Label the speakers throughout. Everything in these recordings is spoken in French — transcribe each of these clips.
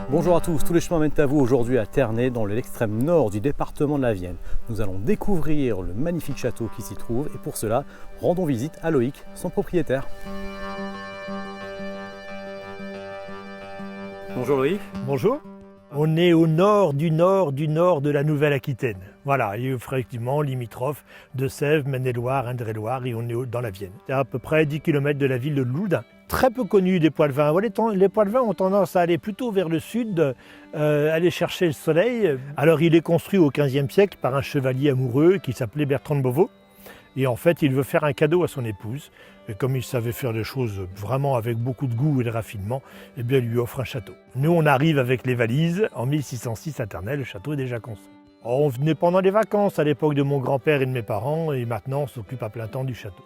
Speaker 1: Bonjour à tous, tous les chemins mènent à vous aujourd'hui à Ternay, dans l'extrême nord du département de la Vienne. Nous allons découvrir le magnifique château qui s'y trouve et pour cela, rendons visite à Loïc, son propriétaire. Bonjour Loïc.
Speaker 2: Bonjour. On est au nord de la Nouvelle-Aquitaine. Voilà, et effectivement limitrophe de Sèvres, Maine-et-Loire, Indre-et-Loire et on est dans la Vienne. C'est à peu près 10 km de la ville de Loudun. Très peu connu des Poix-de-Vin. Les Poix-de-Vin ont tendance à aller plutôt vers le sud, aller chercher le soleil. Alors il est construit au XVe siècle par un chevalier amoureux qui s'appelait Bertrand de Beauvau. Et en fait, il veut faire un cadeau à son épouse. Et comme il savait faire des choses vraiment avec beaucoup de goût et de raffinement, eh bien, il lui offre un château. Nous, on arrive avec les valises. En 1606 à Ternay, le château est déjà construit. On venait pendant les vacances à l'époque de mon grand-père et de mes parents. Et maintenant, on s'occupe à plein temps du château.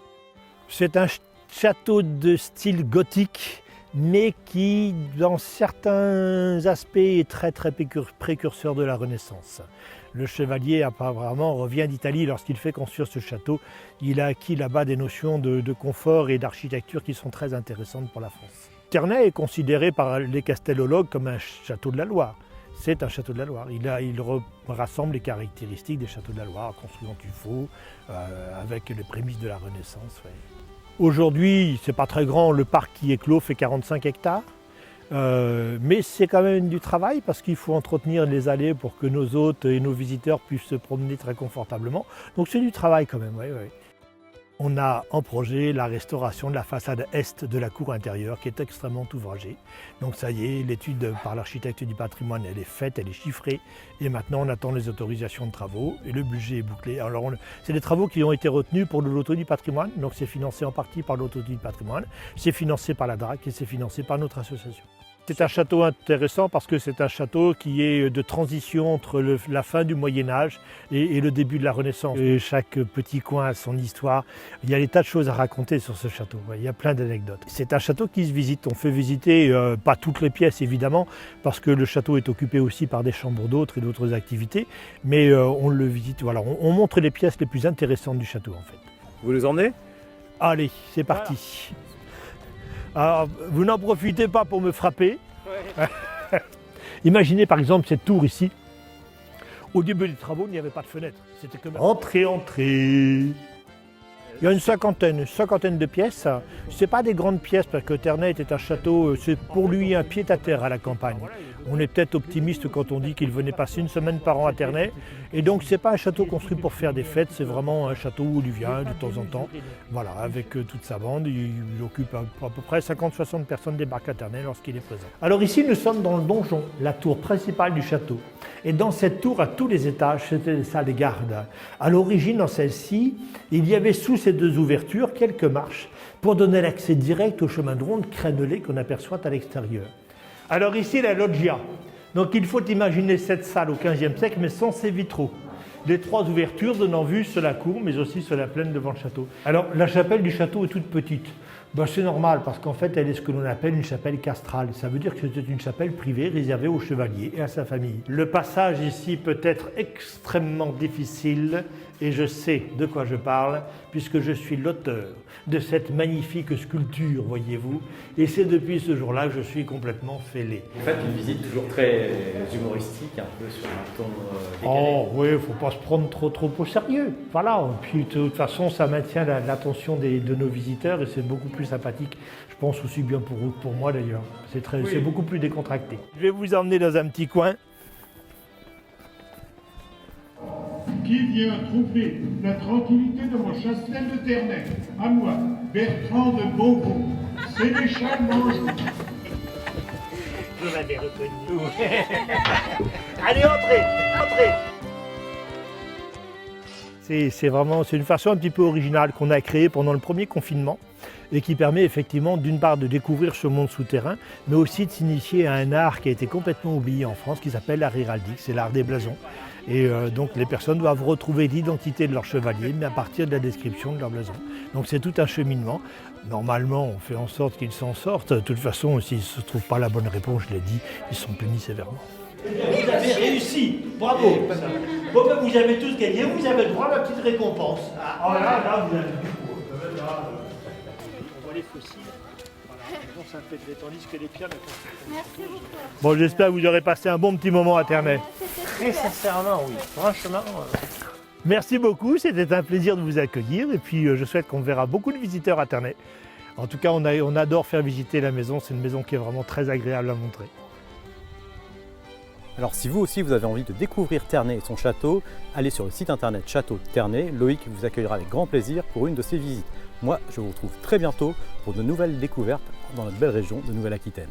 Speaker 2: C'est un château de style gothique, mais qui, dans certains aspects, est très précurseur de la Renaissance. Le chevalier apparemment revient d'Italie lorsqu'il fait construire ce château. Il a acquis là-bas des notions de confort et d'architecture qui sont très intéressantes pour la France. Ternay est considéré par les castellologues comme un château de la Loire. C'est un château de la Loire. Il rassemble les caractéristiques des châteaux de la Loire, construits en tuffeau, avec les prémices de la Renaissance. Ouais. Aujourd'hui, c'est pas très grand, le parc qui est clos fait 45 hectares. Mais c'est quand même du travail parce qu'il faut entretenir les allées pour que nos hôtes et nos visiteurs puissent se promener très confortablement. Donc c'est du travail quand même, oui. On a en projet la restauration de la façade est de la cour intérieure qui est extrêmement ouvragée. Donc ça y est, l'étude par l'architecte du patrimoine, elle est faite, elle est chiffrée. Et maintenant on attend les autorisations de travaux et le budget est bouclé. Alors c'est des travaux qui ont été retenus pour le loto du patrimoine. Donc c'est financé en partie par le loto du patrimoine. C'est financé par la DRAC et c'est financé par notre association. C'est un château intéressant parce que c'est un château qui est de transition entre la fin du Moyen-Âge et le début de la Renaissance. Et chaque petit coin a son histoire. Il y a des tas de choses à raconter sur ce château. Il y a plein d'anecdotes. C'est un château qui se visite. On fait visiter, pas toutes les pièces évidemment, parce que le château est occupé aussi par des chambres d'hôtes et d'autres activités. Mais on le visite, voilà, on montre les pièces les plus intéressantes du château en fait.
Speaker 1: Vous nous emmenez ?
Speaker 2: Allez, c'est parti. Voilà. Alors, vous n'en profitez pas pour me frapper. Ouais. Imaginez par exemple cette tour ici. Au début des travaux, il n'y avait pas de fenêtre. C'était comme entrée. Il y a une cinquantaine de pièces. Ce n'est pas des grandes pièces parce que Ternay était un château, c'est pour lui un pied-à-terre à la campagne. On est peut-être optimiste quand on dit qu'il venait passer une semaine par an à Ternay. Et donc ce n'est pas un château construit pour faire des fêtes, c'est vraiment un château où il vient de temps en temps. Voilà, avec toute sa bande, il occupe à peu près 50-60 personnes débarquent à Ternay lorsqu'il est présent. Alors ici nous sommes dans le donjon, la tour principale du château. Et dans cette tour, à tous les étages, c'était des salles de garde. À l'origine, dans celle-ci, il y avait sous ces deux ouvertures quelques marches pour donner l'accès direct au chemin de ronde crénelé qu'on aperçoit à l'extérieur. Alors ici, la loggia. Donc il faut imaginer cette salle au XVe siècle, mais sans ses vitraux. Les trois ouvertures donnant vue sur la cour, mais aussi sur la plaine devant le château. Alors la chapelle du château est toute petite. C'est normal parce qu'en fait elle est ce que l'on appelle une chapelle castrale. Ça veut dire que c'est une chapelle privée réservée aux chevaliers et à sa famille. Le passage ici peut être extrêmement difficile et je sais de quoi je parle puisque je suis l'auteur de cette magnifique sculpture, voyez-vous. Et c'est depuis ce jour-là que je suis complètement fêlé.
Speaker 1: Vous faites une visite toujours très humoristique, un peu sur un ton décalé.
Speaker 2: Oh oui, il ne faut pas se prendre trop au sérieux. Voilà, puis de toute façon ça maintient l'attention de nos visiteurs et c'est beaucoup plus sympathique, je pense aussi bien pour vous que pour moi d'ailleurs. C'est beaucoup plus décontracté. Je vais vous emmener dans un petit coin.
Speaker 3: Qui vient troubler la tranquillité de mon châtelet de Ternay? À moi, Bertrand de Beauvau, sénéchal Manjou.
Speaker 2: Vous m'avez reconnu. Allez, entrez. C'est une façon un petit peu originale qu'on a créée pendant le premier confinement et qui permet effectivement d'une part de découvrir ce monde souterrain, mais aussi de s'initier à un art qui a été complètement oublié en France, qui s'appelle l'art héraldique, c'est l'art des blasons. Et donc les personnes doivent retrouver l'identité de leur chevalier, mais à partir de la description de leur blason. Donc c'est tout un cheminement. Normalement, on fait en sorte qu'ils s'en sortent. De toute façon, s'ils ne se trouvent pas la bonne réponse, je l'ai dit, ils sont punis sévèrement. Vous avez réussi, bravo. Bon, ben, vous avez tous gagné, vous avez le droit à la petite récompense. Ah, là, vous avez du coup. On voit les fossiles. Voilà. Ça me fait tandis que les pierres.
Speaker 4: Merci beaucoup.
Speaker 2: Bon, j'espère que vous aurez passé un bon petit moment à Ternay.
Speaker 4: C'était
Speaker 5: Très sincèrement, oui. Franchement.
Speaker 2: Merci beaucoup, c'était un plaisir de vous accueillir et puis je souhaite qu'on verra beaucoup de visiteurs à Ternay. En tout cas, on adore faire visiter la maison, c'est une maison qui est vraiment très agréable à montrer.
Speaker 1: Alors si vous aussi vous avez envie de découvrir Ternay et son château, allez sur le site internet Château de Ternay. Loïc vous accueillera avec grand plaisir pour une de ses visites. Moi, je vous retrouve très bientôt pour de nouvelles découvertes dans notre belle région de Nouvelle-Aquitaine.